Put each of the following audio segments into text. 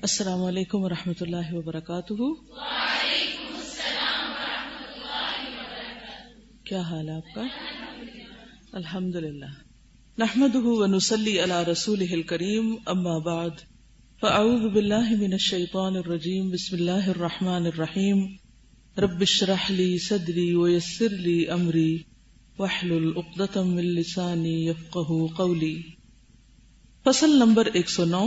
السلام علیکم ورحمۃ اللہ وبرکاتہ۔ وعلیکم السلام ورحمۃ اللہ وبرکاتہ۔ کیا حال ہے آپ کا؟ الحمد للہ، نحمده ونصلی علی رسولہ الکریم، اما بعد فاعوذ باللہ من الشیطان الرجیم، بسم اللہ الرحمن الرحیم، رب اشرح لی صدری ویسر لی امری واحلل عقدۃ من لسانی یفقہوا قولی۔ فصل نمبر 109،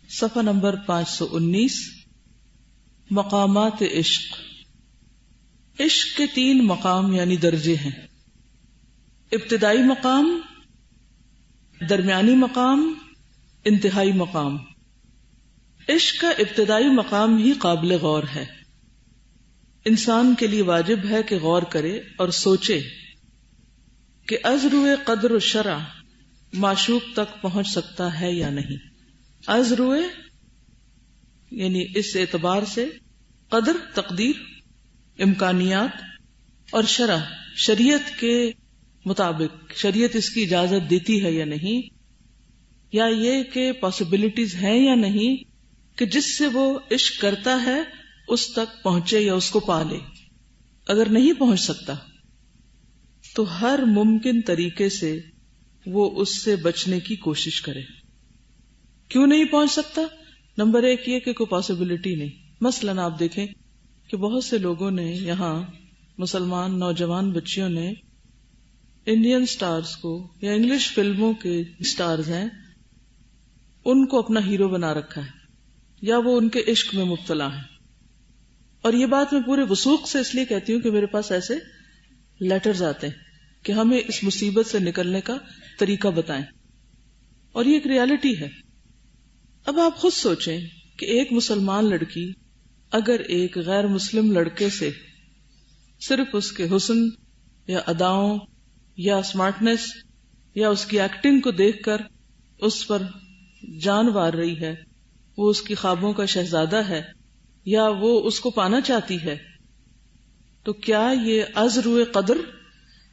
صفحہ نمبر 519، مقامات عشق۔ عشق کے 3 مقام یعنی درجے ہیں: ابتدائی مقام، درمیانی مقام، انتہائی مقام۔ عشق کا ابتدائی مقام ہی قابل غور ہے۔ انسان کے لیے واجب ہے کہ غور کرے اور سوچے کہ از روئے قدر و شرع معشوق تک پہنچ سکتا ہے یا نہیں۔ از روئے یعنی اس اعتبار سے، قدر تقدیر، امکانیات، اور شرع شریعت کے مطابق، شریعت اس کی اجازت دیتی ہے یا نہیں، یا یہ کہ پاسبلٹیز ہیں یا نہیں کہ جس سے وہ عشق کرتا ہے اس تک پہنچے یا اس کو پالے۔ اگر نہیں پہنچ سکتا تو ہر ممکن طریقے سے وہ اس سے بچنے کی کوشش کرے۔ کیوں نہیں پہنچ سکتا؟ نمبر 1 یہ کہ کوئی پاسبلٹی نہیں۔ مثلاً آپ دیکھیں کہ بہت سے لوگوں نے یہاں، مسلمان نوجوان بچیوں نے انڈین سٹارز کو یا انگلش فلموں کے سٹارز ہیں ان کو اپنا ہیرو بنا رکھا ہے، یا وہ ان کے عشق میں مبتلا ہیں۔ اور یہ بات میں پورے وثوق سے اس لیے کہتی ہوں کہ میرے پاس ایسے لیٹرز آتے ہیں کہ ہمیں اس مصیبت سے نکلنے کا طریقہ بتائیں، اور یہ ایک ریالٹی ہے۔ اب آپ خود سوچیں کہ ایک مسلمان لڑکی اگر ایک غیر مسلم لڑکے سے صرف اس کے حسن یا اداؤں یا اسمارٹنس یا اس کی ایکٹنگ کو دیکھ کر اس پر جان وار رہی ہے، وہ اس کی خوابوں کا شہزادہ ہے، یا وہ اس کو پانا چاہتی ہے، تو کیا یہ از روئے قدر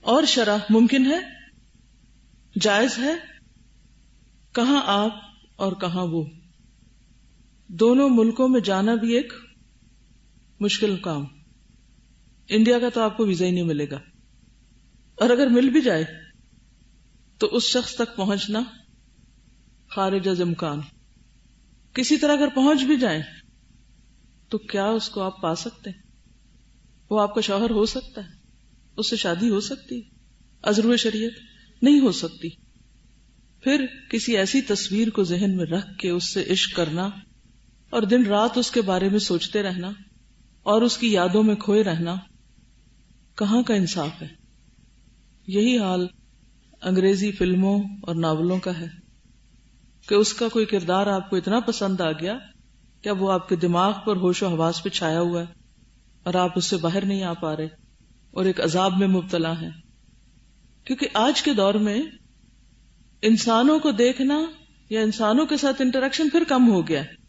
اور شرع ممکن ہے؟ جائز ہے؟ کہاں آپ اور کہاں وہ؟ دونوں ملکوں میں جانا بھی ایک مشکل کام۔ انڈیا کا تو آپ کو ویزا ہی نہیں ملے گا، اور اگر مل بھی جائے تو اس شخص تک پہنچنا خارج از امکان۔ کسی طرح اگر پہنچ بھی جائیں تو کیا اس کو آپ پا سکتے ہیں؟ وہ آپ کا شوہر ہو سکتا ہے؟ اس سے شادی ہو سکتی؟ از روئے شریعت نہیں ہو سکتی۔ پھر کسی ایسی تصویر کو ذہن میں رکھ کے اس سے عشق کرنا اور دن رات اس کے بارے میں سوچتے رہنا اور اس کی یادوں میں کھوئے رہنا، کہاں کا انصاف ہے؟ یہی حال انگریزی فلموں اور ناولوں کا ہے کہ اس کا کوئی کردار آپ کو اتنا پسند آ گیا کہ اب وہ آپ کے دماغ پر ہوش و حواس پہ چھایا ہوا ہے اور آپ اس سے باہر نہیں آ پا رہے اور ایک عذاب میں مبتلا ہیں۔ کیونکہ آج کے دور میں انسانوں کو دیکھنا یا انسانوں کے ساتھ انٹریکشن پھر کم ہو گیا ہے۔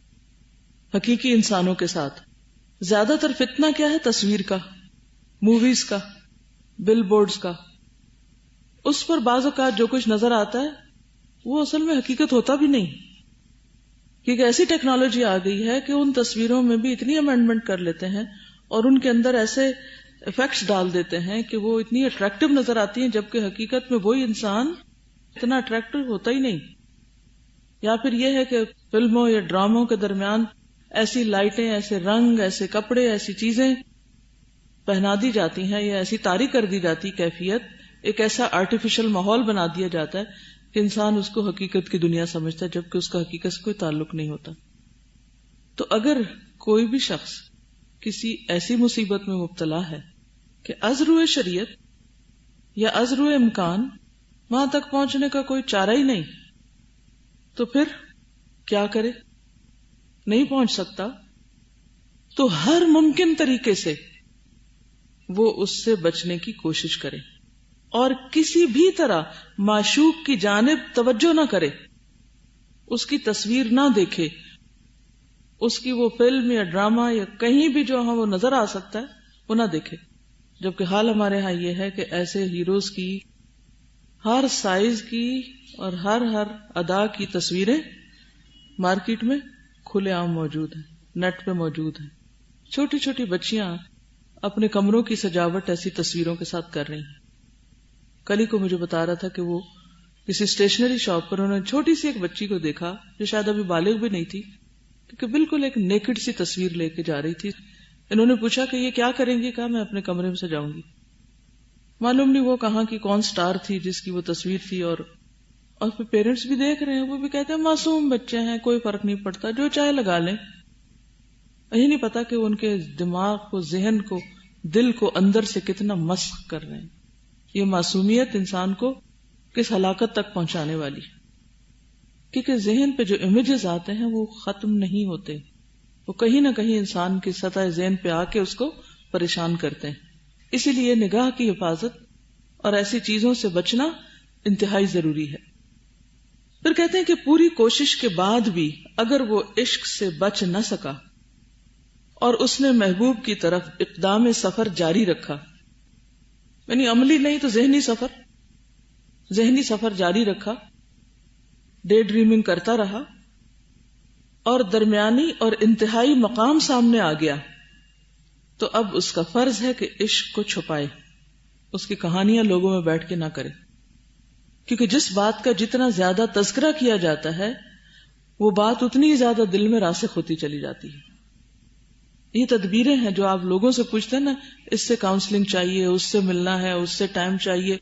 حقیقی انسانوں کے ساتھ زیادہ تر فتنہ کیا ہے؟ تصویر کا، موویز کا، بل بورڈز کا۔ اس پر بعض اوقات جو کچھ نظر آتا ہے وہ اصل میں حقیقت ہوتا بھی نہیں، کیونکہ ایسی ٹیکنالوجی آ گئی ہے کہ ان تصویروں میں بھی اتنی امینڈمنٹ کر لیتے ہیں اور ان کے اندر ایسے ایفیکٹس ڈال دیتے ہیں کہ وہ اتنی اٹریکٹیو نظر آتی ہیں، جبکہ حقیقت میں وہی انسان اتنا اٹریکٹیو ہوتا ہی نہیں۔ یا پھر یہ ہے کہ فلموں یا ڈراموں کے درمیان ایسی لائٹیں، ایسے رنگ، ایسے کپڑے، ایسی چیزیں پہنا دی جاتی ہیں یا ایسی طاری کر دی جاتی کیفیت، ایک ایسا آرٹیفیشل ماحول بنا دیا جاتا ہے کہ انسان اس کو حقیقت کی دنیا سمجھتا ہے، جبکہ اس کا حقیقت سے کوئی تعلق نہیں ہوتا۔ تو اگر کوئی بھی شخص کسی ایسی مصیبت میں مبتلا ہے کہ از روئے شریعت یا از روئے امکان وہاں تک پہنچنے کا کوئی چارہ ہی نہیں، تو پھر کیا کرے؟ نہیں پہنچ سکتا تو ہر ممکن طریقے سے وہ اس سے بچنے کی کوشش کرے، اور کسی بھی طرح معشوق کی جانب توجہ نہ کرے، اس کی تصویر نہ دیکھے، اس کی وہ فلم یا ڈرامہ یا کہیں بھی جو وہ نظر آ سکتا ہے وہ نہ دیکھے۔ جبکہ حال ہمارے ہاں یہ ہے کہ ایسے ہیروز کی ہر سائز کی اور ہر ادا کی تصویریں مارکیٹ میں کھلے عام موجود ہیں، نیٹ پہ موجود ہیں. چھوٹی چھوٹی بچیاں اپنے کمروں کی سجاوٹ ایسی تصویروں کے ساتھ کر رہی ہیں. کل ہی کو مجھے بتا رہا تھا کہ وہ کسی اسٹیشنری شاپ پر انہوں نے چھوٹی سی ایک بچی کو دیکھا جو شاید ابھی بالغ بھی نہیں تھی، کہ بالکل ایک نیکڈ سی تصویر لے کے جا رہی تھی. انہوں نے پوچھا کہ یہ کیا کریں گی؟ کہا میں اپنے کمرے میں سجاؤں گی. معلوم نہیں وہ کہاں کی کون سٹار تھی جس کی وہ تصویر تھی، اور پھر پیرنٹس بھی دیکھ رہے ہیں، وہ بھی کہتے ہیں معصوم بچے ہیں، کوئی فرق نہیں پڑتا، جو چاہے لگا لیں. یہی نہیں پتا کہ ان کے دماغ کو، ذہن کو، دل کو اندر سے کتنا مسخ کر رہے ہیں. یہ معصومیت انسان کو کس ہلاکت تک پہنچانے والی، کیونکہ ذہن پہ جو امیجز آتے ہیں وہ ختم نہیں ہوتے، وہ کہیں نہ کہیں انسان کی سطح ذہن پہ آ کے اس کو پریشان کرتے ہیں. اسی لیے نگاہ کی حفاظت اور ایسی چیزوں سے بچنا انتہائی ضروری ہے. پھر کہتے ہیں کہ پوری کوشش کے بعد بھی اگر وہ عشق سے بچ نہ سکا اور اس نے محبوب کی طرف اقدام سفر جاری رکھا، یعنی عملی نہیں تو ذہنی سفر جاری رکھا، ڈے ڈریمنگ کرتا رہا، اور درمیانی اور انتہائی مقام سامنے آ گیا، تو اب اس کا فرض ہے کہ عشق کو چھپائے، اس کی کہانیاں لوگوں میں بیٹھ کے نہ کرے. کیونکہ جس بات کا جتنا زیادہ تذکرہ کیا جاتا ہے وہ بات اتنی ہی زیادہ دل میں راسخ ہوتی چلی جاتی ہے. یہ تدبیریں ہیں جو آپ لوگوں سے پوچھتے ہیں نا، اس سے کاؤنسلنگ چاہیے، اس سے ملنا ہے، اس سے ٹائم چاہیے،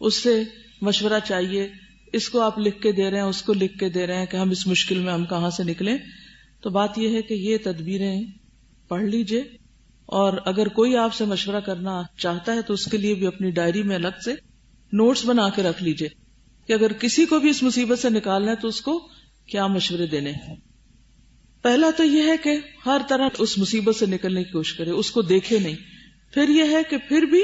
اس سے مشورہ چاہیے، اس کو آپ لکھ کے دے رہے ہیں، اس کو لکھ کے دے رہے ہیں کہ ہم اس مشکل میں ہم کہاں سے نکلیں. تو بات یہ ہے کہ یہ تدبیریں پڑھ لیجئے، اور اگر کوئی آپ سے مشورہ کرنا چاہتا ہے تو اس کے لیے بھی اپنی ڈائری میں الگ سے نوٹس بنا کے رکھ لیجئے کہ اگر کسی کو بھی اس مصیبت سے نکالنا ہے تو اس کو کیا مشورے دینے ہیں. پہلا تو یہ ہے کہ ہر طرح اس مصیبت سے نکلنے کی کوشش کرے، اس کو دیکھے نہیں. پھر یہ ہے کہ پھر بھی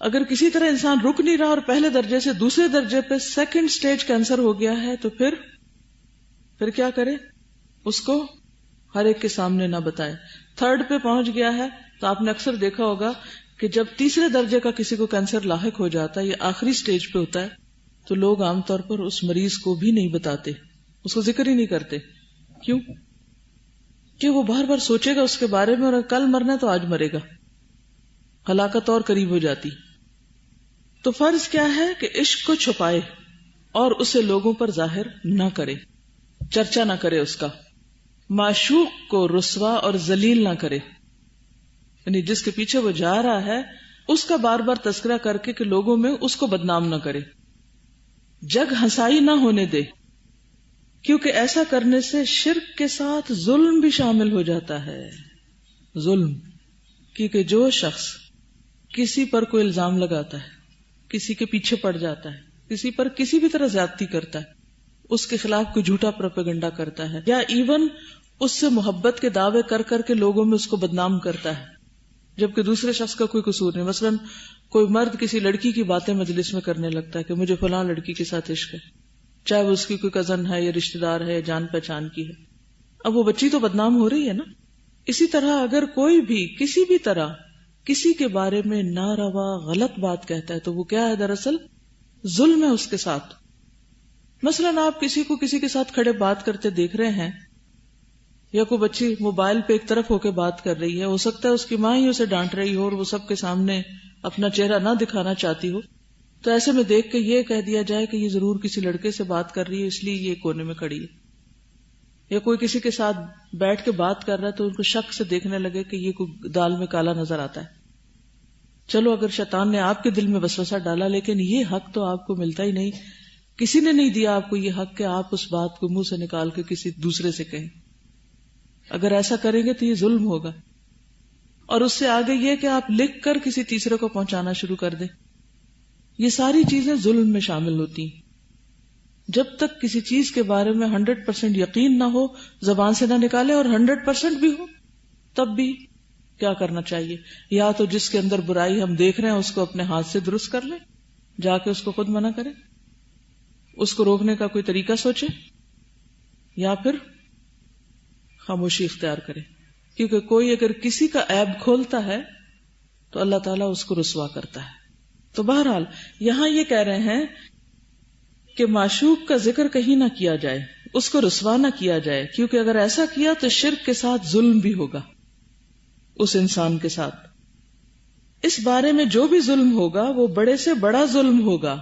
اگر کسی طرح انسان رک نہیں رہا اور پہلے درجے سے دوسرے درجے پہ سیکنڈ سٹیج کینسر ہو گیا ہے تو پھر کیا کرے؟ اس کو ہر ایک کے سامنے نہ بتائے. تھرڈ پہ پہنچ گیا ہے تو آپ نے اکثر دیکھا ہوگا کہ جب تیسرے درجے کا کسی کو کینسر لاحق ہو جاتا ہے یا آخری سٹیج پہ ہوتا ہے تو لوگ عام طور پر اس مریض کو بھی نہیں بتاتے، اس کو ذکر ہی نہیں کرتے. کیوں؟ کہ وہ بار بار سوچے گا اس کے بارے میں، اور کل مرنا ہے تو آج مرے گا، ہلاکت اور قریب ہو جاتی. تو فرض کیا ہے کہ عشق کو چھپائے اور اسے لوگوں پر ظاہر نہ کرے، چرچا نہ کرے، اس کا معشوق کو رسوا اور ذلیل نہ کرے. یعنی جس کے پیچھے وہ جا رہا ہے اس کا بار بار تذکرہ کر کے کہ لوگوں میں اس کو بدنام نہ کرے، جگ ہنسائی نہ ہونے دے، کیونکہ ایسا کرنے سے شرک کے ساتھ ظلم بھی شامل ہو جاتا ہے. ظلم، کیونکہ جو شخص کسی پر کوئی الزام لگاتا ہے، کسی کے پیچھے پڑ جاتا ہے، کسی پر کسی بھی طرح زیادتی کرتا ہے، اس کے خلاف کوئی جھوٹا پروپیگنڈا کرتا ہے، یا ایون اس سے محبت کے دعوے کر کر کے لوگوں میں اس کو بدنام کرتا ہے جبکہ دوسرے شخص کا کوئی قصور نہیں. مثلا کوئی مرد کسی لڑکی کی باتیں مجلس میں کرنے لگتا ہے کہ مجھے فلاں لڑکی کے ساتھ عشق ہے، چاہے وہ اس کی کوئی کزن ہے یا رشتہ دار ہے یا جان پہچان کی ہے. اب وہ بچی تو بدنام ہو رہی ہے نا. اسی طرح اگر کوئی بھی کسی بھی طرح کسی کے بارے میں ناروا غلط بات کہتا ہے تو وہ کیا ہے؟ دراصل ظلم ہے اس کے ساتھ. مثلا آپ کسی کو کسی کے ساتھ کھڑے بات کرتے دیکھ رہے ہیں، یا کوئی بچی موبائل پہ ایک طرف ہو کے بات کر رہی ہے، ہو سکتا ہے اس کی ماں ہی اسے ڈانٹ رہی ہو اور وہ سب کے سامنے اپنا چہرہ نہ دکھانا چاہتی ہو، تو ایسے میں دیکھ کے یہ کہہ دیا جائے کہ یہ ضرور کسی لڑکے سے بات کر رہی ہے اس لیے یہ کونے میں کھڑی ہے. یا کوئی کسی کے ساتھ بیٹھ کے بات کر رہا ہے تو ان کو شک سے دیکھنے لگے کہ یہ کوئی دال میں کالا نظر آتا ہے. چلو اگر شیطان نے آپ کے دل میں وسوسہ ڈالا، لیکن یہ حق تو آپ کو ملتا ہی نہیں، کسی نے نہیں دیا آپ کو یہ حق کہ آپ اس بات کو منہ سے نکال کے کسی دوسرے سے کہیں. اگر ایسا کریں گے تو یہ ظلم ہوگا. اور اس سے آگے یہ کہ آپ لکھ کر کسی تیسرے کو پہنچانا شروع کر دیں، یہ ساری چیزیں ظلم میں شامل ہوتی ہیں. جب تک کسی چیز کے بارے میں 100% یقین نہ ہو، زبان سے نہ نکالے، اور 100% بھی ہو تب بھی کیا کرنا چاہیے؟ یا تو جس کے اندر برائی ہم دیکھ رہے ہیں اس کو اپنے ہاتھ سے درست کر لیں، جا کے اس کو خود منع کریں، اس کو روکنے کا کوئی طریقہ سوچیں، یا پھر خاموشی اختیار کرے. کیونکہ کوئی اگر کسی کا عیب کھولتا ہے تو اللہ تعالیٰ اس کو رسوا کرتا ہے. تو بہرحال یہاں یہ کہہ رہے ہیں کہ معشوق کا ذکر کہیں نہ کیا جائے، اس کو رسوا نہ کیا جائے، کیونکہ اگر ایسا کیا تو شرک کے ساتھ ظلم بھی ہوگا اس انسان کے ساتھ۔ اس بارے میں جو بھی ظلم ہوگا وہ بڑے سے بڑا ظلم ہوگا،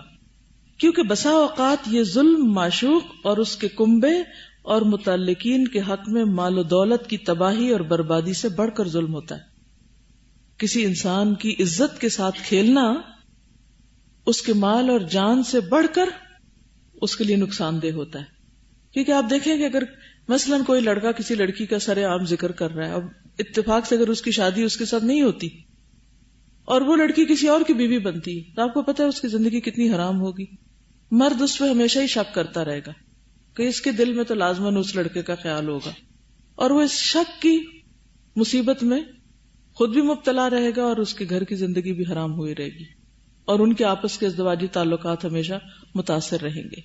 کیونکہ بسا اوقات یہ ظلم معشوق اور اس کے کنبے اور متعلقین کے حق میں مال و دولت کی تباہی اور بربادی سے بڑھ کر ظلم ہوتا ہے۔ کسی انسان کی عزت کے ساتھ کھیلنا اس کے مال اور جان سے بڑھ کر اس کے لیے نقصان دہ ہوتا ہے، کیونکہ آپ دیکھیں کہ اگر مثلاً کوئی لڑکا کسی لڑکی کا سر عام ذکر کر رہا ہے، اب اتفاق سے اگر اس کی شادی اس کے ساتھ نہیں ہوتی اور وہ لڑکی کسی اور کی بیوی بنتی ہے تو آپ کو پتہ ہے اس کی زندگی کتنی حرام ہوگی۔ مرد اس پہ ہمیشہ ہی شک کرتا رہے گا کہ اس کے دل میں تو لازماً اس لڑکے کا خیال ہوگا، اور وہ اس شک کی مصیبت میں خود بھی مبتلا رہے گا اور اس کے گھر کی زندگی بھی حرام ہوئی رہے گی، اور ان کے آپس کے ازدواجی تعلقات ہمیشہ متاثر رہیں گے۔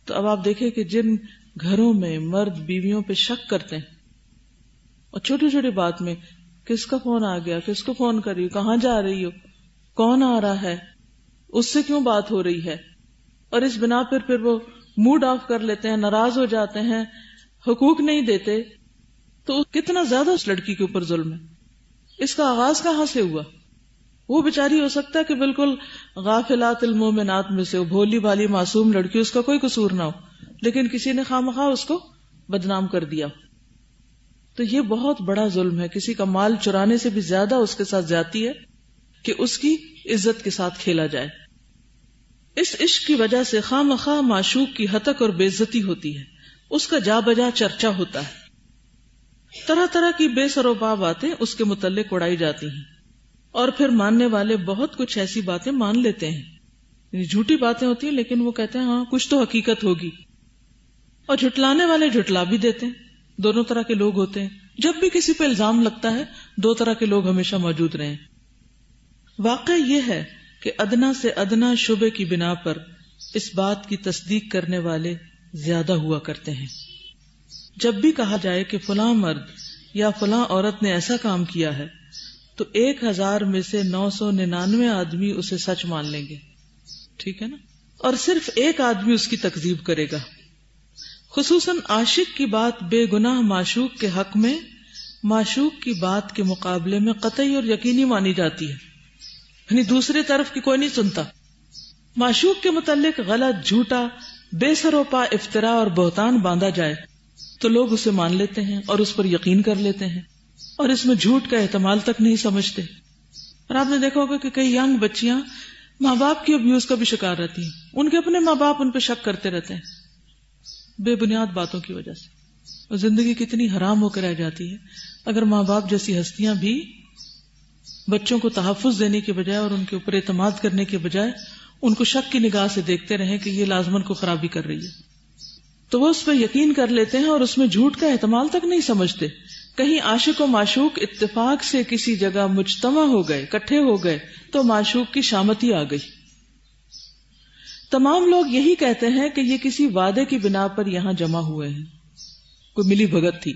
تو اب آپ دیکھیں کہ جن گھروں میں مرد بیویوں پہ شک کرتے ہیں اور چھوٹی چھوٹی بات میں کس کا فون آ گیا، کس کو فون کر رہی ہو، کہاں جا رہی ہو، کون آ رہا ہے، اس سے کیوں بات ہو رہی ہے، اور اس بنا پر پھر وہ موڈ آف کر لیتے ہیں، ناراض ہو جاتے ہیں، حقوق نہیں دیتے، تو کتنا زیادہ اس لڑکی کے اوپر ظلم ہے۔ اس کا آغاز کہاں سے ہوا؟ وہ بیچاری ہو سکتا ہے کہ بالکل غافلات المومنات میں سے، بھولی بھالی معصوم لڑکی، اس کا کوئی قصور نہ ہو، لیکن کسی نے خواہ اس کو بدنام کر دیا۔ تو یہ بہت بڑا ظلم ہے، کسی کا مال چرانے سے بھی زیادہ اس کے ساتھ زیادتی ہے کہ اس کی عزت کے ساتھ کھیلا جائے۔ اس عشق کی وجہ سے خواہ معشوق کی ہتک اور بے عزتی ہوتی ہے، اس کا جا بجا چرچا ہوتا ہے، طرح طرح کی بے سر و پا باتیں اس کے متعلق اڑائی جاتی ہیں، اور پھر ماننے والے بہت کچھ ایسی باتیں مان لیتے ہیں، یعنی جھوٹی باتیں ہوتی ہیں لیکن وہ کہتے ہیں ہاں کچھ تو حقیقت ہوگی، اور جھٹلانے والے جھٹلا بھی دیتے ہیں۔ دونوں طرح کے لوگ ہوتے ہیں، جب بھی کسی پہ الزام لگتا ہے دو طرح کے لوگ ہمیشہ موجود رہے ہیں۔ واقع یہ ہے کہ ادنا سے ادنا شبے کی بنا پر اس بات کی تصدیق کرنے والے زیادہ ہوا کرتے ہیں۔ جب بھی کہا جائے کہ فلاں مرد یا فلاں عورت نے ایسا کام کیا ہے تو 1000 میں سے 999 آدمی اسے سچ مان لیں گے، ٹھیک ہے نا، اور صرف ایک آدمی اس کی تکذیب کرے گا۔ خصوصاً عاشق کی بات بے گناہ معشوق کے حق میں معشوق کی بات کے مقابلے میں قطعی اور یقینی مانی جاتی ہے، یعنی دوسری طرف کی کوئی نہیں سنتا۔ معشوق کے متعلق غلط، جھوٹا، بے سر و پا افطرا اور بہتان باندھا جائے تو لوگ اسے مان لیتے ہیں اور اس پر یقین کر لیتے ہیں، اور اس میں جھوٹ کا احتمال تک نہیں سمجھتے۔ اور آپ نے دیکھا ہوگا کہ کئی ینگ بچیاں ماں باپ کی ابیوز کا بھی شکار رہتی ہیں، ان کے اپنے ماں باپ ان پہ شک کرتے رہتے ہیں بے بنیاد باتوں کی وجہ سے، اور زندگی کتنی حرام ہو کر رہ جاتی ہے اگر ماں باپ جیسی ہستیاں بھی بچوں کو تحفظ دینے کے بجائے اور ان کے اوپر اعتماد کرنے کے بجائے ان کو شک کی نگاہ سے دیکھتے رہیں کہ یہ لازمن کو خرابی کر رہی ہے، تو وہ اس پہ یقین کر لیتے ہیں اور اس میں جھوٹ کا احتمال تک نہیں سمجھتے۔ کہیں عاشق و معشوق اتفاق سے کسی جگہ مجتمع ہو گئے، اکٹھے ہو گئے تو معشوق کی شامتی آ گئی۔ تمام لوگ یہی کہتے ہیں کہ یہ کسی وعدے کی بنا پر یہاں جمع ہوئے ہیں، کوئی ملی بھگت تھی،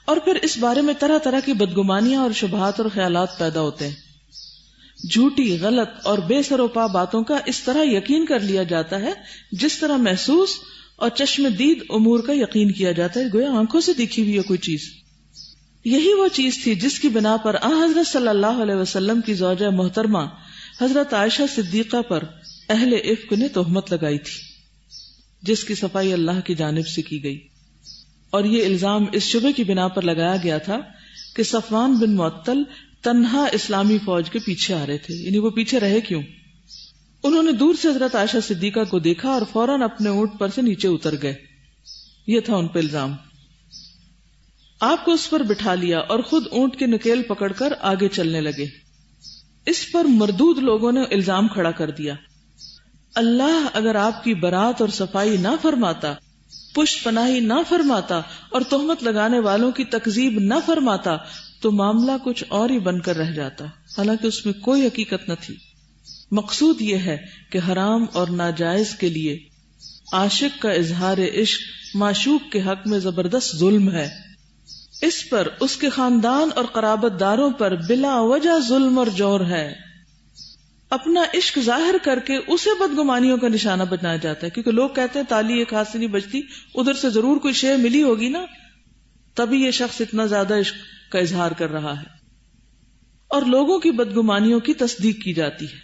اور پھر اس بارے میں طرح طرح کی بدگمانیاں اور شبہات اور خیالات پیدا ہوتے ہیں۔ جھوٹی، غلط اور بے سر و پا باتوں کا اس طرح یقین کر لیا جاتا ہے جس طرح محسوس اور چشم دید امور کا یقین کیا جاتا ہے، گویا آنکھوں سے دیکھی ہوئی ہے کوئی چیز۔ یہی وہ چیز تھی جس کی بنا پر حضرت صلی اللہ علیہ وسلم کی زوجہ محترمہ حضرت عائشہ صدیقہ پر اہل عفق نے تہمت لگائی تھی، جس کی صفائی اللہ کی جانب سے کی گئی، اور یہ الزام اس شبے کی بنا پر لگایا گیا تھا کہ صفوان بن معطل تنہا اسلامی فوج کے پیچھے آ رہے تھے، یعنی وہ پیچھے رہے کیوں؟ انہوں نے دور سے حضرت عائشہ صدیقہ کو دیکھا اور فوراً اپنے اونٹ پر سے نیچے اتر گئے، یہ تھا ان پہ الزام۔ آپ کو اس پر بٹھا لیا اور خود اونٹ کی نکیل پکڑ کر آگے چلنے لگے۔ اس پر مردود لوگوں نے الزام کھڑا کر دیا، اللہ اگر آپ کی برات اور صفائی نہ فرماتا، پشت پناہی نہ فرماتا اور تہمت لگانے والوں کی تکذیب نہ فرماتا تو معاملہ کچھ اور ہی بن کر رہ جاتا، حالانکہ اس میں کوئی حقیقت نہ تھی۔ مقصود یہ ہے کہ حرام اور ناجائز کے لیے عاشق کا اظہار عشق معشوق کے حق میں زبردست ظلم ہے، اس پر اس کے خاندان اور قرابت داروں پر بلا وجہ ظلم اور جور ہے۔ اپنا عشق ظاہر کر کے اسے بدگمانیوں کا نشانہ بنایا جاتا ہے، کیونکہ لوگ کہتے ہیں تالی ایک ہاتھ سے نہیں بجتی، ادھر سے ضرور کوئی شے ملی ہوگی نا، تبھی یہ شخص اتنا زیادہ عشق کا اظہار کر رہا ہے، اور لوگوں کی بدگمانیوں کی تصدیق کی جاتی ہے۔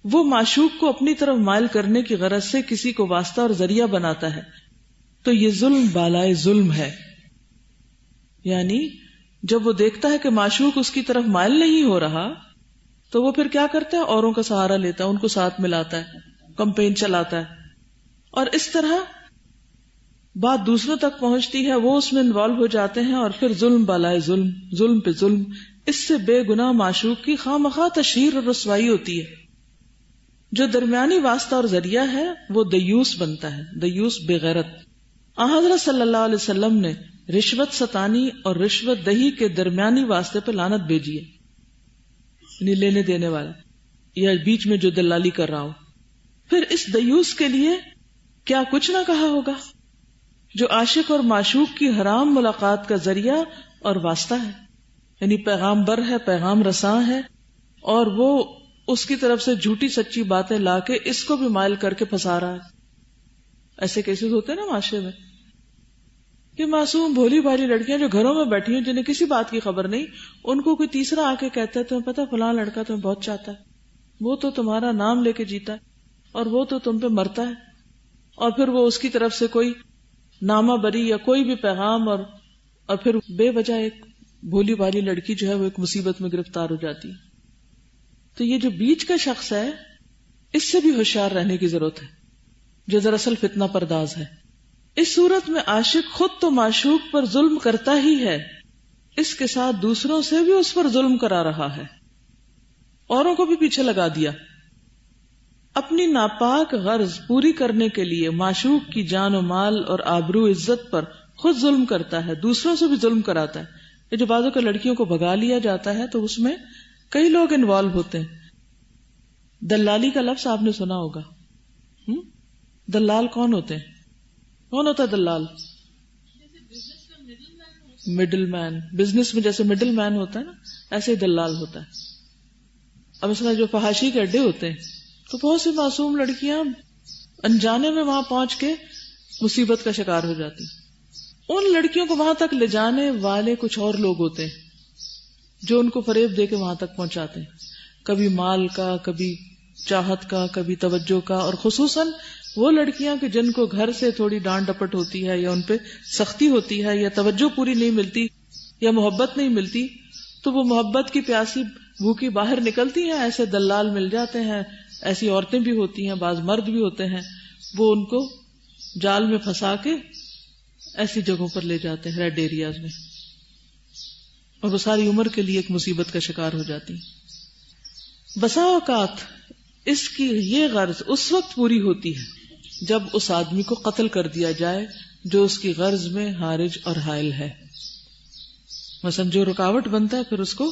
وہ معشوق کو اپنی طرف مائل کرنے کی غرض سے کسی کو واسطہ اور ذریعہ بناتا ہے تو یہ ظلم بالائے ظلم ہے، یعنی جب وہ دیکھتا ہے کہ معشوق اس کی طرف مائل نہیں ہو رہا تو وہ پھر کیا کرتا ہے، اوروں کا سہارا لیتا ہے، ان کو ساتھ ملاتا ہے، کمپین چلاتا ہے، اور اس طرح بات دوسروں تک پہنچتی ہے، وہ اس میں انوالو ہو جاتے ہیں، اور پھر ظلم بالائے ظلم، ظلم پہ ظلم، اس سے بے گناہ معشوق کی خواہ مخواہ تشہیر اور رسوائی ہوتی ہے۔ جو درمیانی واسطہ اور ذریعہ ہے وہ دیوس بنتا ہے، دیوس بے غیرت۔ حضرت صلی اللہ علیہ وسلم نے رشوت ستانی اور رشوت دہی کے درمیانی واسطے پہ لعنت بھیجی ہے، یعنی لینے دینے والا یا بیچ میں جو دلالی کر رہا ہو۔ پھر اس دیوس کے لیے کیا کچھ نہ کہا ہوگا، جو عاشق اور معشوق کی حرام ملاقات کا ذریعہ اور واسطہ ہے، یعنی پیغام بر ہے، پیغام رساں ہے، اور وہ اس کی طرف سے جھوٹی سچی باتیں لا کے اس کو بھی مائل کر کے پھنسا رہا ہے۔ ایسے کیسز ہوتے ہیں نا معاشرے میں کہ معصوم بھولی بھالی لڑکیاں جو گھروں میں بیٹھی ہیں، جنہیں کسی بات کی خبر نہیں، ان کو کوئی تیسرا آ کے کہتا ہے تمہیں پتا فلاں لڑکا تمہیں بہت چاہتا ہے، وہ تو تمہارا نام لے کے جیتا ہے اور وہ تو تم پہ مرتا ہے، اور پھر وہ اس کی طرف سے کوئی نامہ بری یا کوئی بھی پیغام، اور پھر بے وجہ ایک بھولی بھالی لڑکی جو ہے وہ ایک مصیبت میں گرفتار ہو جاتی ہے۔ تو یہ جو بیچ کا شخص ہے اس سے بھی ہوشیار رہنے کی ضرورت ہے، جو دراصل فتنہ پرداز ہے۔ اس صورت میں عاشق خود تو معشوق پر ظلم کرتا ہی ہے، اس کے ساتھ دوسروں سے بھی اس پر ظلم کرا رہا ہے، اوروں کو بھی پیچھے لگا دیا۔ اپنی ناپاک غرض پوری کرنے کے لیے معشوق کی جان و مال اور آبرو عزت پر خود ظلم کرتا ہے، دوسروں سے بھی ظلم کراتا ہے۔ یہ جو بعضوں کے لڑکیوں کو بھگا لیا جاتا ہے تو اس میں کئی لوگ انوالو ہوتے ہیں۔ دلالی کا لفظ آپ نے سنا ہوگا، دلال کون ہوتے ہیں؟ کون ہوتا ہے دلال؟ مڈل مین، بزنس میں جیسے مڈل مین ہوتا ہے نا، ایسے ہی دلال ہوتا ہے۔ اب مثلا جو فحاشی کے اڈے ہوتے ہیں تو بہت سی معصوم لڑکیاں انجانے میں وہاں پہنچ کے مصیبت کا شکار ہو جاتی۔ ان لڑکیوں کو وہاں تک لے جانے والے کچھ اور لوگ ہوتے ہیں جو ان کو فریب دے کے وہاں تک پہنچاتے ہیں، کبھی مال کا، کبھی چاہت کا، کبھی توجہ کا، اور خصوصاً وہ لڑکیاں کہ جن کو گھر سے تھوڑی ڈانٹ ڈپٹ ہوتی ہے یا ان پہ سختی ہوتی ہے یا توجہ پوری نہیں ملتی یا محبت نہیں ملتی، تو وہ محبت کی پیاسی بھوکی باہر نکلتی ہیں، ایسے دلال مل جاتے ہیں، ایسی عورتیں بھی ہوتی ہیں، بعض مرد بھی ہوتے ہیں، وہ ان کو جال میں پھنسا کے ایسی جگہوں پر لے جاتے ہیں، ریڈ ایریاز میں، اور وہ ساری عمر کے لیے ایک مصیبت کا شکار ہو جاتی ہیں۔ بسا اوقات اس کی یہ غرض اس وقت پوری ہوتی ہے جب اس آدمی کو قتل کر دیا جائے جو اس کی غرض میں حارج اور حائل ہے۔ مثلا جو رکاوٹ بنتا ہے پھر اس کو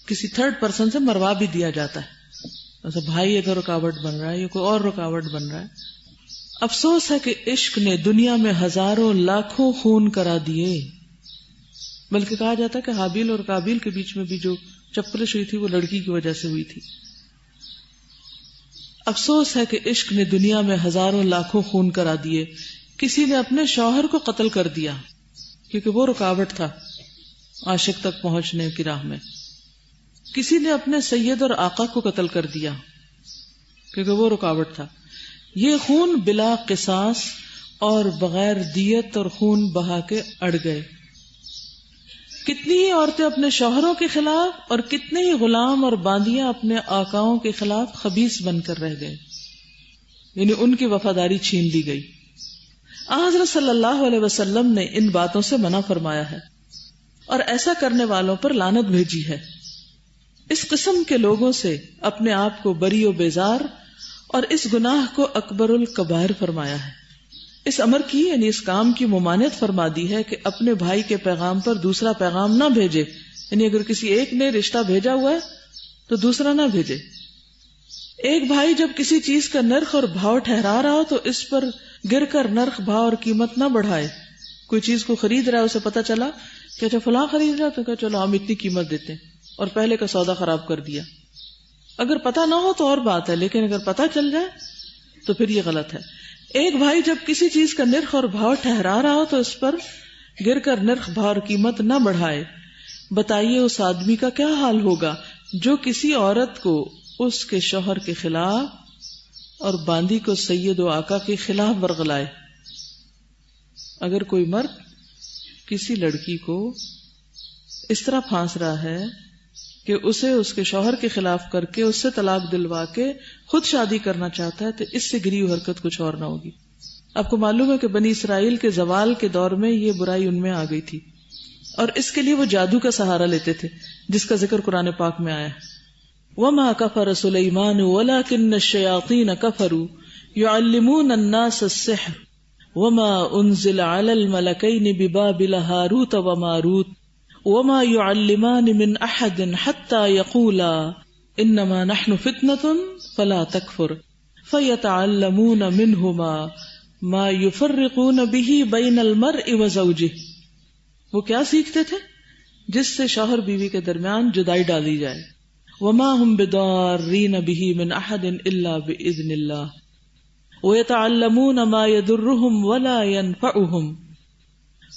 کسی تھرڈ پرسن سے مروا بھی دیا جاتا ہے، مثلا بھائی اگر رکاوٹ بن رہا ہے یا کوئی اور رکاوٹ بن رہا ہے۔ افسوس ہے کہ عشق نے دنیا میں ہزاروں لاکھوں خون کرا دیے، بلکہ کہا جاتا ہے کہ حابیل اور قابیل کے بیچ میں بھی جو چپلش ہوئی تھی وہ لڑکی کی وجہ سے ہوئی تھی۔ افسوس ہے کہ عشق نے دنیا میں ہزاروں لاکھوں خون کرا دیے، کسی نے اپنے شوہر کو قتل کر دیا کیونکہ وہ رکاوٹ تھا عاشق تک پہنچنے کی راہ میں، کسی نے اپنے سید اور آقا کو قتل کر دیا کیونکہ وہ رکاوٹ تھا۔ یہ خون بلا قصاص اور بغیر دیت اور خون بہا کے اڑ گئے۔ کتنی ہی عورتیں اپنے شوہروں کے خلاف اور کتنے ہی غلام اور باندیاں اپنے آقاؤں کے خلاف خبیث بن کر رہ گئے، یعنی ان کی وفاداری چھین لی گئی۔ حضرت صلی اللہ علیہ وسلم نے ان باتوں سے منع فرمایا ہے اور ایسا کرنے والوں پر لعنت بھیجی ہے۔ اس قسم کے لوگوں سے اپنے آپ کو بری و بیزار اور اس گناہ کو اکبر الکبائر فرمایا ہے۔ اس امر کی یعنی اس کام کی ممانعت فرما دی ہے کہ اپنے بھائی کے پیغام پر دوسرا پیغام نہ بھیجے، یعنی اگر کسی ایک نے رشتہ بھیجا ہوا ہے تو دوسرا نہ بھیجے۔ ایک بھائی جب کسی چیز کا نرخ اور بھاؤ ٹھہرا رہا ہو تو اس پر گر کر نرخ بھاؤ اور قیمت نہ بڑھائے۔ کوئی چیز کو خرید رہا ہے، اسے پتا چلا کہ اچھا فلاں خرید رہا تو کہ چلو ہم اتنی قیمت دیتے ہیں، اور پہلے کا سودا خراب کر دیا۔ اگر پتہ نہ ہو تو اور بات ہے، لیکن اگر پتہ چل جائے تو پھر یہ غلط ہے۔ ایک بھائی جب کسی چیز کا نرخ اور بھاؤ ٹھہرا رہا ہو تو اس پر گر کر نرخ بھاؤ اور قیمت نہ بڑھائے۔ بتائیے اس آدمی کا کیا حال ہوگا جو کسی عورت کو اس کے شوہر کے خلاف اور باندی کو سید و آقا کے خلاف ورغلائے۔ اگر کوئی مرد کسی لڑکی کو اس طرح پھانس رہا ہے کہ اسے اس کے شوہر کے خلاف کر کے اس سے طلاق دلوا کے خود شادی کرنا چاہتا ہے تو اس سے گری ہوئی حرکت کچھ اور نہ ہوگی۔ آپ کو معلوم ہے کہ بنی اسرائیل کے زوال کے دور میں یہ برائی ان میں آ گئی تھی، اور اس کے لیے وہ جادو کا سہارا لیتے تھے جس کا ذکر قرآن پاک میں آیا ہے۔ وَمَا كَفَرَ سُلَيْمَانُ وَلَكِنَّ الشَّيَاطِينَ كَفَرُوا يُعَلِّمُونَ النَّاسَ السِّحْرَ وَمَا أُنزِلَ عَلَى الْمَلَكَيْنِ بِبَابِلَ هَارُوتَ وَمَارُوتَ وَمَا يُعَلِّمَانِ مِنْ أَحَدٍ حَتَّى يَقُولَا إِنَّمَا نَحْنُ فِتْنَةٌ فَلَا تَكْفُرْ فَيَتَعَلَّمُونَ مِنْهُمَا مَا يُفَرِّقُونَ بِهِ بَيْنَ الْمَرْءِ وَزَوْجِهِ۔ وہ کیا سیکھتے تھے؟ جس سے شوہر بیوی کے درمیان جدائی ڈالی جائے۔ وَمَا هُمْ بِضَارِّينَ بِهِ مِنْ أَحَدٍ إِلَّا بِإِذْنِ اللَّهِ وَيَتَعَلَّمُونَ مَا يَضُرُّهُمْ وَلَا يَنْفَعُهُمْ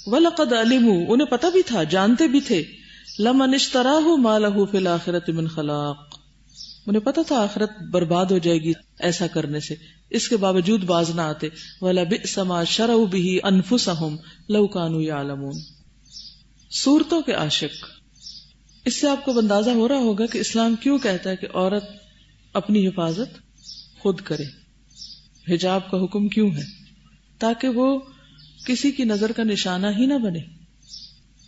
وَلَقَدْ عَلِمُوا، انہیں پتہ بھی تھا، جانتے بھی تھے، لَمَنِ اشْتَرَاهُ مَا لَهُ فِي الْآخِرَةِ مِنْ خَلَاقٍ، انہیں پتہ تھا آخرت برباد ہو جائے گی ایسا کرنے سے، اس کے باوجود باز نہ آتے۔ وَلَبِئْسَ مَا شَرَوْا بِهِ أَنفُسَهُمْ لَوْ كَانُوا يَعْلَمُونَ۔ صورتوں کے عاشق، اس سے آپ کو اندازہ ہو رہا ہوگا کہ اسلام کیوں کہتا ہے کہ عورت اپنی حفاظت خود کرے، حجاب کا حکم کیوں ہے، تاکہ وہ کسی کی نظر کا نشانہ ہی نہ بنے،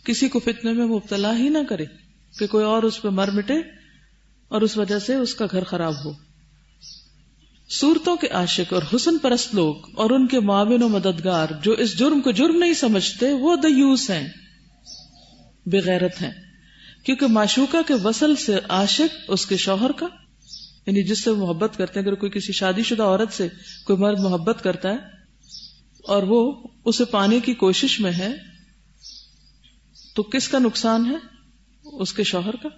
کسی کو فتنے میں مبتلا ہی نہ کرے کہ کوئی اور اس پہ مر مٹے اور اس وجہ سے اس کا گھر خراب ہو۔ صورتوں کے عاشق اور حسن پرست لوگ اور ان کے معاون و مددگار جو اس جرم کو جرم نہیں سمجھتے وہ دیوس ہیں، بغیرت ہیں، کیونکہ معشوقہ کے وصل سے عاشق اس کے شوہر کا، یعنی جس سے وہ محبت کرتے ہیں، اگر کوئی کسی شادی شدہ عورت سے کوئی مرد محبت کرتا ہے اور وہ اسے پانے کی کوشش میں ہے تو کس کا نقصان ہے؟ اس کے شوہر کا،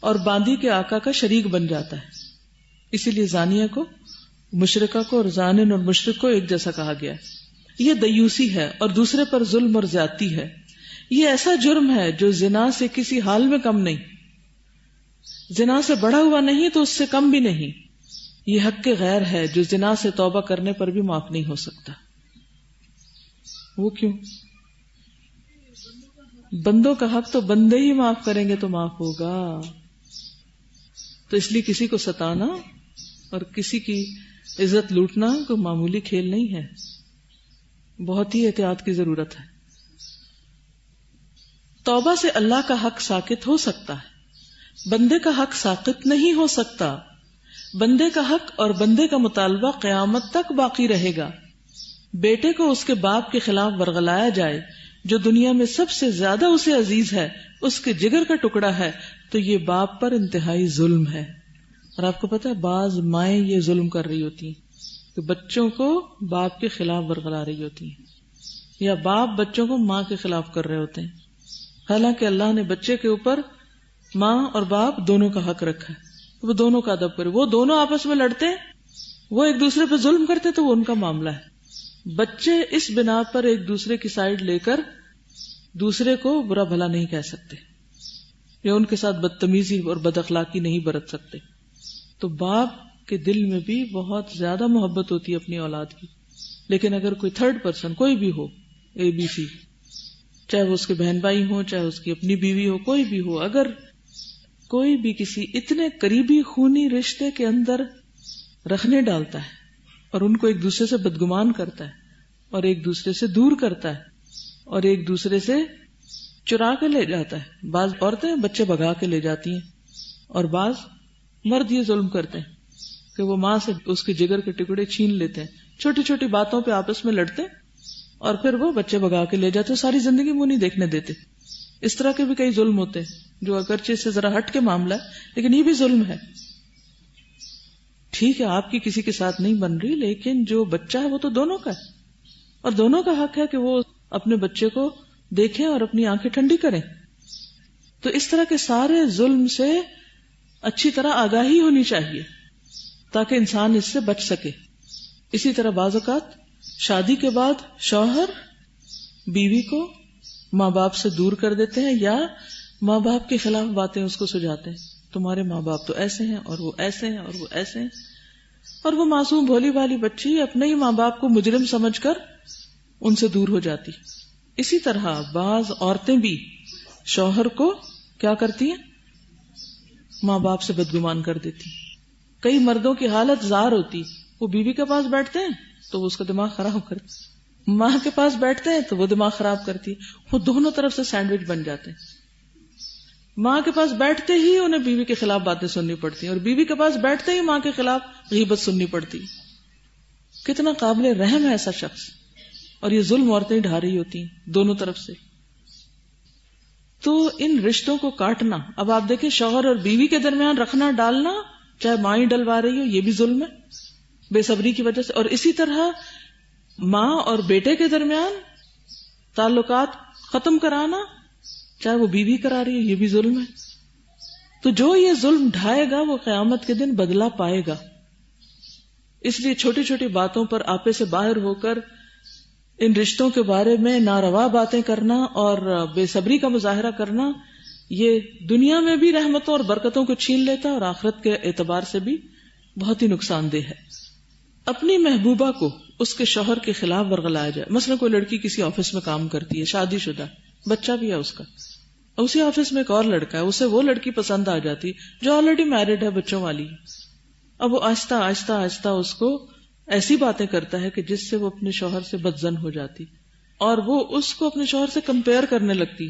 اور باندی کے آقا کا شریک بن جاتا ہے۔ اسی لیے زانیہ کو، مشرکہ کو اور زانن اور مشرک کو ایک جیسا کہا گیا ہے۔ یہ دیوسی ہے اور دوسرے پر ظلم اور زیادتی ہے۔ یہ ایسا جرم ہے جو زنا سے کسی حال میں کم نہیں، زنا سے بڑھا ہوا نہیں تو اس سے کم بھی نہیں۔ یہ حق کے غیر ہے جو زنا سے توبہ کرنے پر بھی معاف نہیں ہو سکتا۔ وہ کیوں؟ بندوں کا حق تو بندے ہی معاف کریں گے تو معاف ہوگا، تو اس لیے کسی کو ستانا اور کسی کی عزت لوٹنا کوئی معمولی کھیل نہیں ہے، بہت ہی احتیاط کی ضرورت ہے۔ توبہ سے اللہ کا حق ساقط ہو سکتا ہے، بندے کا حق ساقط نہیں ہو سکتا۔ بندے کا حق اور بندے کا مطالبہ قیامت تک باقی رہے گا۔ بیٹے کو اس کے باپ کے خلاف ورغلایا جائے جو دنیا میں سب سے زیادہ اسے عزیز ہے، اس کے جگر کا ٹکڑا ہے، تو یہ باپ پر انتہائی ظلم ہے۔ اور آپ کو پتا ہے بعض مائیں یہ ظلم کر رہی ہوتی ہیں کہ بچوں کو باپ کے خلاف ورغلا رہی ہوتی ہیں، یا باپ بچوں کو ماں کے خلاف کر رہے ہوتے ہیں، حالانکہ اللہ نے بچے کے اوپر ماں اور باپ دونوں کا حق رکھا ہے، وہ دونوں کا ادب کرے۔ وہ دونوں آپس میں لڑتے ہیں، وہ ایک دوسرے پہ ظلم کرتے تو وہ ان کا معاملہ ہے۔ بچے اس بنا پر ایک دوسرے کی سائیڈ لے کر دوسرے کو برا بھلا نہیں کہہ سکتے یا ان کے ساتھ بدتمیزی اور بد اخلاقی نہیں برت سکتے۔ تو باپ کے دل میں بھی بہت زیادہ محبت ہوتی ہے اپنی اولاد کی، لیکن اگر کوئی تھرڈ پرسن کوئی بھی ہو، اے بی سی، چاہے وہ اس کے بہن بھائی ہوں، چاہے اس کی اپنی بیوی ہو، کوئی بھی ہو، اگر کوئی بھی کسی اتنے قریبی خونی رشتے کے اندر رکھنے ڈالتا ہے اور ان کو ایک دوسرے سے بدگمان کرتا ہے اور ایک دوسرے سے دور کرتا ہے اور ایک دوسرے سے چرا کے لے جاتا ہے، بعض عورتیں بچے بھگا کے لے جاتی ہیں اور بعض مرد یہ ظلم کرتے ہیں کہ وہ ماں سے اس کے جگر کے ٹکڑے چھین لیتے ہیں، چھوٹی چھوٹی باتوں پہ آپس میں لڑتے اور پھر وہ بچے بھگا کے لے جاتے، ساری زندگی منہ نہیں دیکھنے دیتے۔ اس طرح کے بھی کئی ظلم ہوتے ہیں جو اگرچہ سے ذرا ہٹ کے معاملہ ہے لیکن یہ بھی ظلم ہے۔ ٹھیک ہے آپ کی کسی کے ساتھ نہیں بن رہی، لیکن جو بچہ ہے وہ تو دونوں کا ہے اور دونوں کا حق ہے کہ وہ اپنے بچے کو دیکھیں اور اپنی آنکھیں ٹھنڈی کریں۔ تو اس طرح کے سارے ظلم سے اچھی طرح آگاہی ہونی چاہیے تاکہ انسان اس سے بچ سکے. اسی طرح بعض اوقات شادی کے بعد شوہر بیوی کو ماں باپ سے دور کر دیتے ہیں یا ماں باپ کے خلاف باتیں اس کو سجاتے ہیں. تمہارے ماں باپ تو ایسے ہیں اور وہ ایسے ہیں اور وہ ایسے ہیں, اور وہ معصوم بھولی والی بچی اپنے ہی ماں باپ کو مجرم سمجھ کر ان سے دور ہو جاتی. اسی طرح بعض عورتیں بھی شوہر کو کیا کرتی ہیں, ماں باپ سے بدگمان کر دیتی. کئی مردوں کی حالت زار ہوتی, وہ بیوی کے پاس بیٹھتے ہیں تو وہ اس کا دماغ خراب کرتی, ماں کے پاس بیٹھتے ہیں تو وہ دماغ خراب کرتی. وہ دونوں طرف سے سینڈوچ بن جاتے ہیں. ماں کے پاس بیٹھتے ہی انہیں بیوی کے خلاف باتیں سننی پڑتی ہیں, اور بیوی کے پاس بیٹھتے ہی ماں کے خلاف غیبت سننی پڑتی. کتنا قابل رحم ہے ایسا شخص, اور یہ ظلم عورتیں ڈھا رہی ہوتی ہیں دونوں طرف سے. تو ان رشتوں کو کاٹنا, اب آپ دیکھیں شوہر اور بیوی کے درمیان رکھنا ڈالنا, چاہے ماں ہی ڈلوا رہی ہو, یہ بھی ظلم ہے بے صبری کی وجہ سے. اور اسی طرح ماں اور بیٹے کے درمیان تعلقات ختم کرانا, چاہے وہ بیوی کرا رہی ہے, یہ بھی ظلم ہے. تو جو یہ ظلم ڈھائے گا وہ قیامت کے دن بدلہ پائے گا. اس لیے چھوٹی چھوٹی باتوں پر آپے سے باہر ہو کر ان رشتوں کے بارے میں ناروا باتیں کرنا اور بے صبری کا مظاہرہ کرنا, یہ دنیا میں بھی رحمتوں اور برکتوں کو چھین لیتا ہے اور آخرت کے اعتبار سے بھی بہت ہی نقصان دہ ہے. اپنی محبوبہ کو اس کے شوہر کے خلاف ورغلایا جائے. مثلا کوئی لڑکی کسی آفس میں کام کرتی ہے, شادی شدہ, بچہ بھی ہے اس کا, اسی آفس میں ایک اور لڑکا ہے, اسے وہ لڑکی پسند آ جاتی جو آلریڈی میرڈ ہے, بچوں والی. اب وہ آہستہ آہستہ آہستہ اس کو ایسی باتیں کرتا ہے کہ جس سے وہ اپنے شوہر سے بدظن ہو جاتی, اور وہ اس کو اپنے شوہر سے کمپیئر کرنے لگتی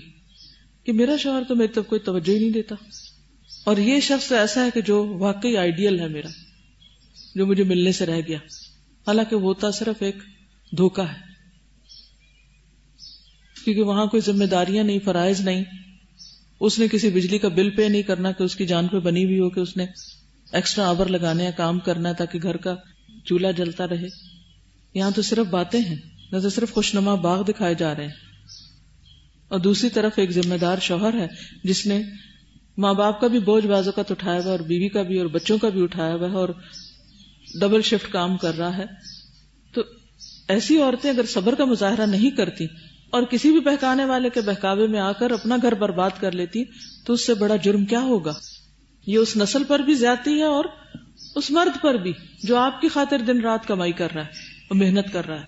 کہ میرا شوہر تو میری طرف کوئی توجہ ہی نہیں دیتا, اور یہ شخص ایسا ہے کہ جو واقعی آئیڈیل ہے میرا, جو مجھے ملنے سے رہ گیا. حالانکہ وہ ہوتا صرف ایک دھوکہ ہے, کیونکہ وہاں کوئی ذمہ داریاں نہیں, فرائض نہیں. اس نے کسی بجلی کا بل پے نہیں کرنا کہ اس کی جان پہ بنی ہوئی ہو کہ اس نے ایکسٹرا آور لگانے ہیں, کام کرنا ہے تاکہ گھر کا چولہا جلتا رہے. یہاں تو صرف باتیں ہیں, نہ تو صرف خوشنما باغ دکھائے جا رہے ہیں. اور دوسری طرف ایک ذمہ دار شوہر ہے جس نے ماں باپ کا بھی بوجھ بعض اوقات اٹھایا ہوا ہے, اور بیوی کا بھی اور بچوں کا بھی اٹھایا ہوا ہے, اور ڈبل شفٹ کام کر رہا ہے. تو ایسی عورتیں اگر صبر کا مظاہرہ نہیں کرتی اور کسی بھی بہکانے والے کے بہکاوے میں آ کر اپنا گھر برباد کر لیتی, تو اس سے بڑا جرم کیا ہوگا. یہ اس نسل پر بھی زیادتی ہے اور اس مرد پر بھی جو آپ کی خاطر دن رات کمائی کر رہا ہے اور محنت کر رہا ہے.